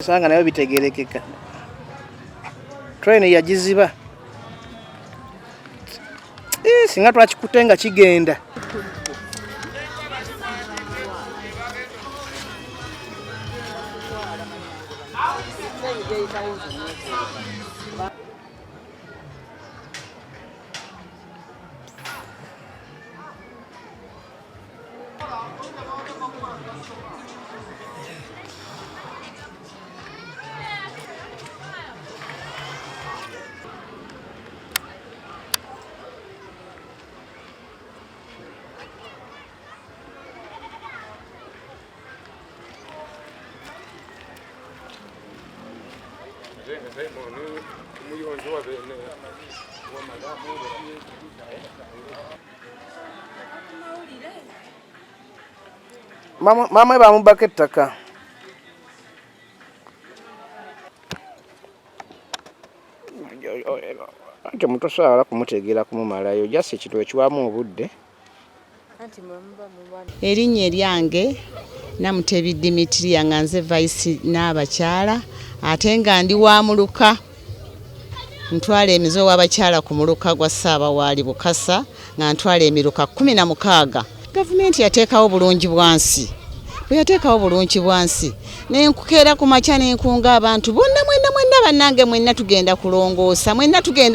Sanga nayo bitegerekeka. Train yagiziba. Singa twakikutenga kigenda. Mama bamubaka ettaka. Ate mutosobola kumutegeera kumumalayo jasi ekintu ekiwamu obudde. Erinnya eryange Namutebi Dimitria nga nze vice n'abakyala ate nga ndi wa muluka ntwala emizo w'abakyala ku muluka gwa Ssaabawaali Bukasa nga ntwala emiruka 16. Gavumenti yateekawo bulungi bwansi. Bwe yateekawo bulungi bwansi nenkukeera ku makya nenkunga abantu bonna mwenna bannange mwenna tugenda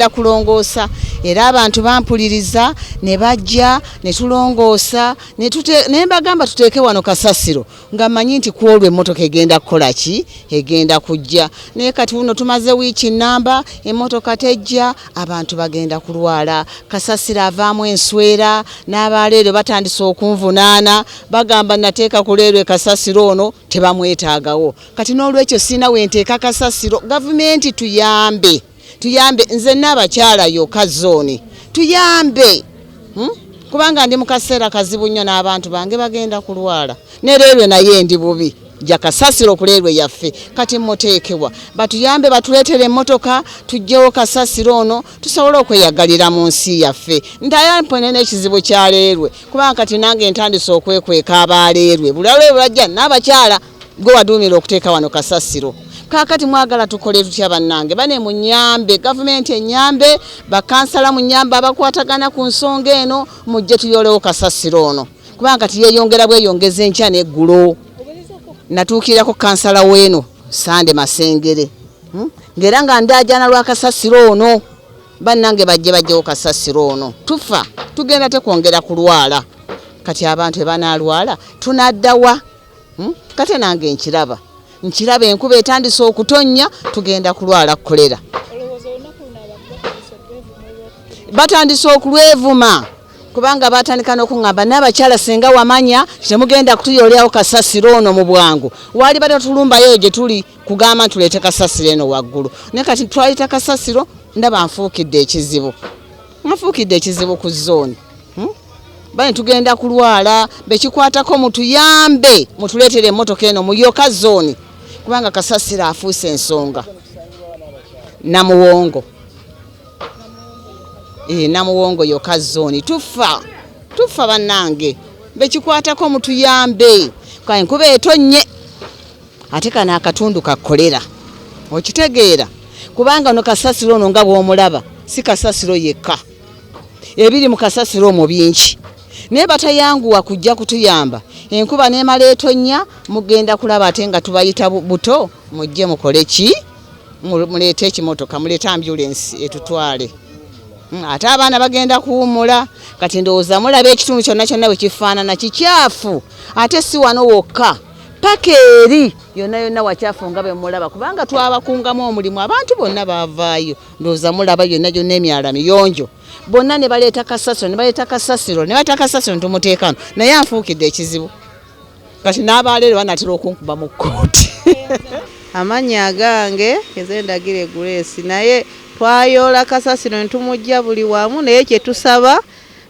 kulongoosa era abantu bampuliriza ne bajja ne tulongoosa ne mbagamba tuteeke wano kasasiro nga mmanyi nti ku olwo emmotoka egenda kukola ki egenda kujja naye kati uno tumaze wiiki namba emmotoka tejja abantu bagenda kulwala kasasiro avaamu enswera n'abaleero batandise okunvunaana bagamba nateeka ku leero kasasiro ono tebamwetaagawo kati n'olwekyo sina wenteeka kasasiro gavumenti tuyambe nze n'abakyala yokka zooni tuyambe kubanga ndi mu kaseera kazibu nnyo n'abantu bange bagenda kulwala ne leero naye ndi bubi ja kasasiro ku leero yaffe kati muteekebwa batuyambe batuleetere emmotoka tujjewo kasasiro ono tusobole okweyagalira mu nsi yaffe ntayamponene n'ekizibu kya leerwe kubanga kati nange ntandise okwekweka abaleerwe bulale bulajja n'abakyala gwe waduumira okuteeka wano kasasiro kakati mwagala tukole tutya bannange bane munyambe gavumenti enyambe bakansala munyambe abakwatagana ku nsonga eno mujje tuyolewo kasasiro ono kubanga tiyeyongera bweyongeza enkya n'eggulo natuukirako kansala weeno Sande Masengere ngera nga ndajana lwa kasasiro ono bannange bajjewo kasasiro ono tufa tugenda tekwongera kulwala kati abantu ebanalwala tunaddawa kate nange nkiraba enkuba etandise okutonnya tugenda kulwala kolera batandise okulwevuma kubanga batandika n'okungamba n'abakyala singa wamanya temugenda kutuyolyawo kasasiro ono mu bwangu wali batatulumbayo gye tuli kugamba tuleete kasasiro eno waggulu naye kati twaleta kasasiro ndaba nfuukidde ekizibu ku zooni bane tugenda kulwala bekikwatako mutuyambe mutuleetere emmotoka eno muyoka zooni kubanga kasasiro afuuse ensonga Namuwongo Namuwongo yoka zooni tufa bannange bekikwatako mutuyambe kwa enkuba etonnye ate kana akatundu kakolera okitegeera kubanga no kasasiro ono nga bw'omulaba si kasasiro yekka ebiri mu kasasiro mu bingi naye batayanguwa kujja kutuyamba enkuba n'emala etonnya mugenda kulaba ate nga tubayita buto mujje mukole ki muleete ekimotoka muleete ambulance etutwale ate abaana bagenda kuwumula kati ndowooza mulaba ekitundu kyonna bwe kifaanana kikyafu ate si wano wokka paka eri yonna wakyafu nga bwe mulaba kubanga twabakungamu omulimu abantu bonna baavaayo ndowooza mulaba yonna emyala miyonjo bonna ne baleeta kasasiro ne baleeta kasasiro ntumuteekano naye anfuukidde ekizibu kati n'abaleero banatera okunkuba mu kkooti amannya agange Ezendagire Grace naye twayoola kasasiro ntumujja buli wamu naye kyetusaba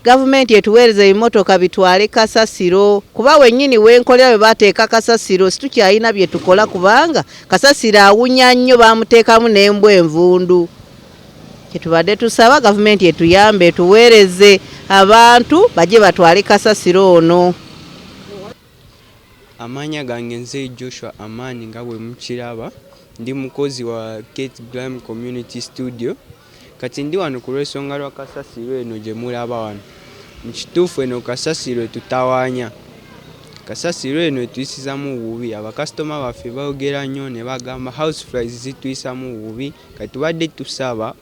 gavumenti etuweereza ebimotoka bitwale kasasiro kuba wennyini wenkolera bwe bateeka kasasiro situkyalina bye tukola kubanga kasasiro awunya nnyo bamuteekamu n'embwa envundu kyetubadde tusaba gavumenti etuyambe tuweereze abantu bajje batwale kasasiro ono Amanya gange nze Joshua Amani nga bwe mukiraba ndi mukozi wa Kate Glam Community Studio kati ndi wano ku lw'ensonga lwa kasasiro eno gye mulaba wano. Mu kituufu eno kasasiro tutawaanya. Kasasiro eno tuyisizamu bubi, abakasitoma baffe boogera nnyo ne bagamba house flies zituyisamu bubi, kati tubadde tusaba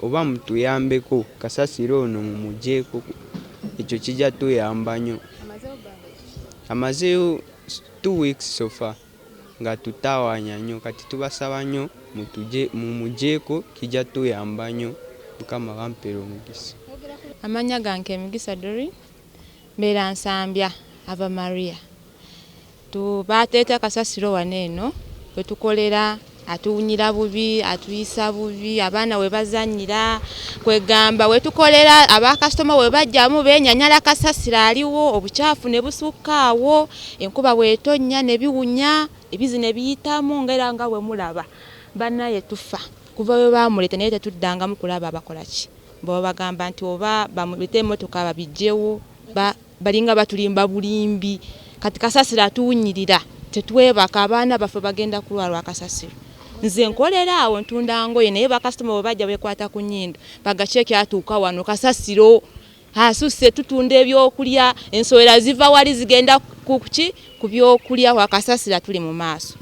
oba mutuyambeko kasasiro ono mumugyeko, ekyo kijja tuyamba nnyo. Amazeeyo 2 weeks so far nga tutawaanya nnyo, kati tubasaba nnyo mumugyeko, kijja tuyamba nnyo. Mukama bampera omugisa. Amanya gange Mugisa Dori mbeera Nsambya ava Maria. Tubateeta kasasiro waneeno bwe tukolera atuwunyira bubi, atuyisa bubi, abaana we bazannyira kwegamba we tukolera abakasitoma we bajjamu beenyanyala kasasiro aliwo, obukyafu ne busukkaawo, enkuba bwetonnya ne biwunya, ebizi ne biyitamu ng'era nga we mulaba. Bannaye tufa kuva we baamuleeta naye tetuddangamu kulaba abakola ki. Bo bagamba nti oba bamulete emmotoka babijjewo, balinga batulimba bulimbi. Kati kasasiro atuwunyirira tetwebaka, abaana baffe bagenda kulwalwa kasasiro. Nze nkolera awo ntunda ngoye naye bakasitoma bwe bajja beekwata ku nnyindo bagaceeki atuuka wano kasasiro asusse tutunda ebyokulya, ensowera ziva wali zigenda ku byokulya wa kasasiro tuli mu maaso.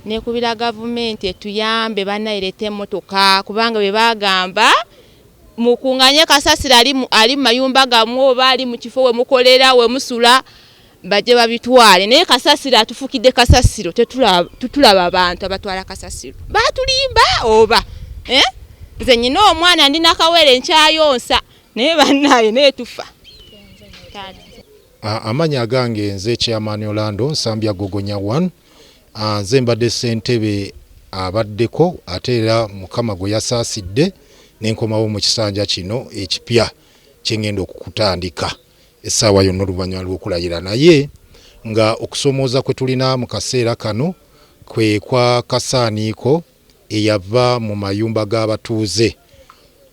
Nekubira gavumenti etuyambe bannairete emmotoka kubanga bwe bagamba mukunganye kasasiro ali mu mayumba gammwe oba ali mu kifo we mukolera we musula bajje babitwale, naye kasasiro atufukidde kasasiro tetulaba abantu abatwala kasasiro batulimba oba nze nyina omwana ndi nakawere nkyayonsa naye bannaye naye tufa. Amanya gange nze Chairman Orlando Nsambya Gogonya 1. Nze mbadde ssentebe abaddeko ate era Mukama gwe yasaasidde n'enkomawo mu kisanja kino ekipya kye ngenda okukutandika essaawa yonna oluvannyuma lw'okulayira, naye nga okusomooza kwe tulina mu kaseera kano kwe kwa kasaaniiko eyava mu mayumba g'abatuuze.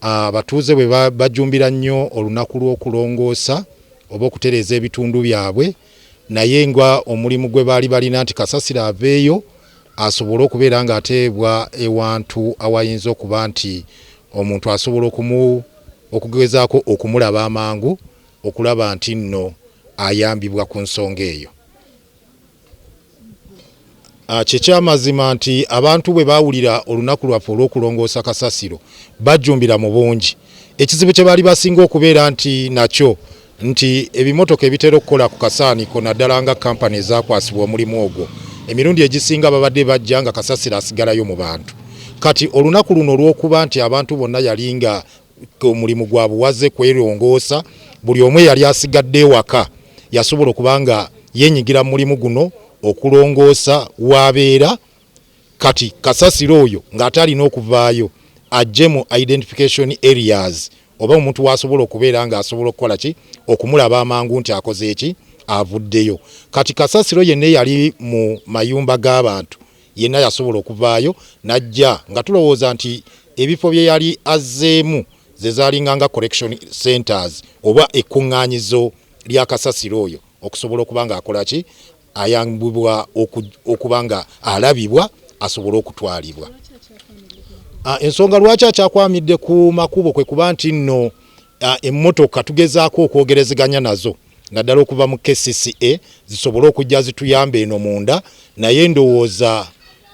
Abatuuze bwe bajumbira nnyo olunaku lw'okulongoosa oba okutereeza ebitundu byabwe, naye nga omulimu gwe baali balina nti kasasiro aveeyo asobole okubeera ng'ateebwa ewantu awayinza okuba nti omuntu asobola okugezaako okumulaba amangu okulaba nti nno ayambibwa ku nsonga eyo. Kyekyamazima nti abantu bwe baawulira olunaku lwaffe olw'okulongoosa kasasiro bajjumbira mu bungi. Ekizibu kye baali basinga okubeera nti nakyo nti ebimotoka ebitera okukola ku kasaaniko naddala nga kampani ezakwasibwa omulimu ogwo emirundi egisinga babadde bajja nga kasasiro asigalayo mu bantu. Kati olunaku luno olw'okuba nti abantu bonna yali nga omulimu gwa buwaze kwerongoosa, buli omu yali asigadde ewaka yasobola okuba nga yenyigira mu mulimu guno okulongoosa wabeera. Kati kasasiro oyo ng'atalina okuvaayo ajje mu identification areas oba omuntu wasobola okubeera nga asobola okukola ki okumulaba amangu nti akoze eki avuddeyo. Kati kasasiro yenna yali mu mayumba g'abantu yenna yasobola okuvaayo najja nga tulowooza nti ebifo bye yali azzeemu ze zaalinga nga correction centers oba ekkuŋŋaanyizo lya kasasiro oyo okusobola okuba nga akola ki ayambibwa okuba nga alabibwa asobole okutwalibwa. Ensonga lwaki akyakwamidde ku makubo kwe kuba nti nno emmotoka tugezaako okwogerezeganya nazo naddala okuva mu KCCA zisobole okujja zituyambe eno munda, naye ndowooza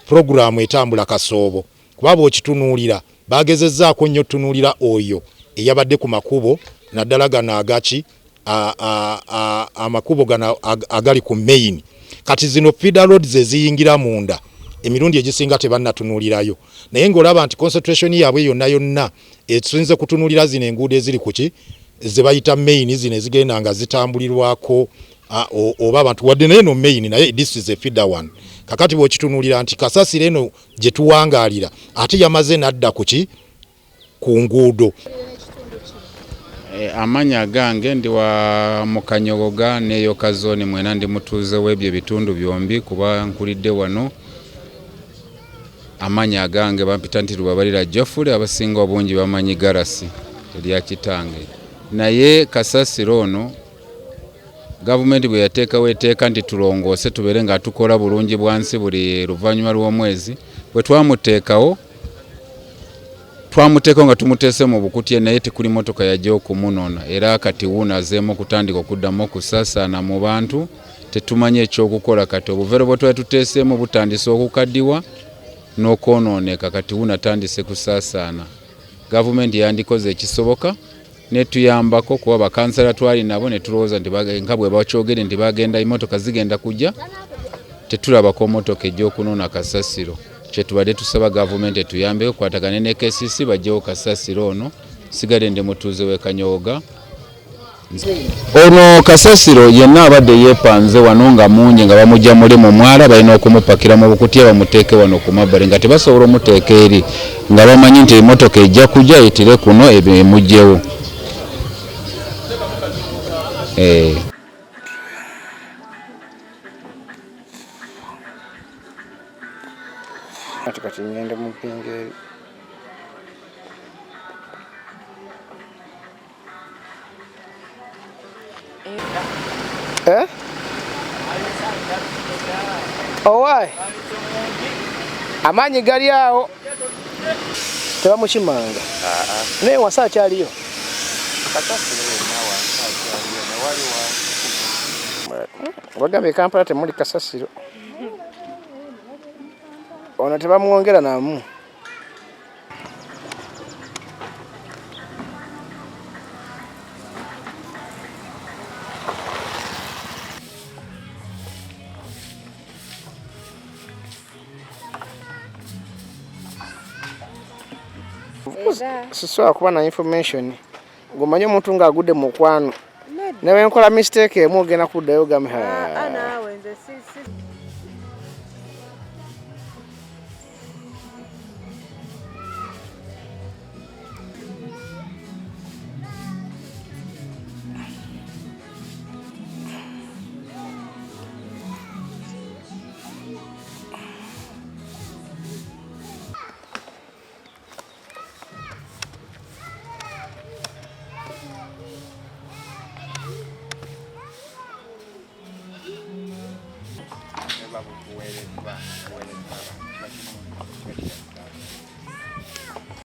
programu etambula kasoobo kuba bw'okitunuulira bagezezzaako nnyo tunuulira oyo eyabadde ku makubo naddala gano agaki amakubo gano agali ku main. Kati zino feeder roads eziyingira munda emirundi egisinga tebannatunuulirayo, naye ng'olaba nti concentration yaabwe yonna yonna etusinze kutunuulira zino enguudo eziri kuki ze bayita main zino ezigenda nga zitambulirwako oba abantu wadde naye no main naye this is a feeder one. Kakati bw'okitunuulira nti kasasiro eno gye tuwangaalira ate yamaze n'adda kuki ku nguudo. Amanya gange ndi wa Mukanyogoga neyo kazoni mwena ndi mutuuze w'ebyo bitundu byombi kuba nkulidde wano. Amanya gange bampita nti Lubabalira Jofule, abasinga obungi bamanyi Garasi erya kitange, naye kasasiro ono gavumenti bwe yateekawo etteeka nti tulongoose tubeere nga tukola bulungi bwansi buli luvannyuma lw'omwezi bwe twamuteekawo nga tumuteese mu bukutye naye tekuli motoka yajja okumunoona era kati wuuno azeemu okutandika okuddamu okusaasaana mu bantu tetumanyi ekyokukola kati obuveera bwe twali tuteeseemu butandise okukaddiwa n'okwonooneka kati wuuno atandise kusaasaana gavumenti yandikoze ekisoboka netuyambako kuba bakansala twali nabo ne tulowooza nti nga bwe bakyogere nti bagenda emmotoka zigenda kujja tetulabako motoka ejja okunoona kasasiro kyetubadde tusaba gavumenti etuyambeko kwatagane ne KCC bajjewo kasasiro ono sigale ndi mutuuze we Kanyogoga. Ono kasasiro yenna abadde yeepanze wano nga mungi nga bamujja muli mu mwala balina okumupakira mu bukutya bamuteeke wano ku mabbali nga tebasobola omuteeka eri nga bamanyi nti emmotoka ejja kujja yitire kuno emugjewo. Kati ngende mu mpinga Owai amaanyi gali awo tebamukimanga naye wasa akyaliyo bagambye Kampala temuli kasasiro ono tebamwongera namu. Sisobola kuba na information ng'omanyi omuntu ng'agudde mu mukwano newe nkola mistake emu ogenda kuddayo gambe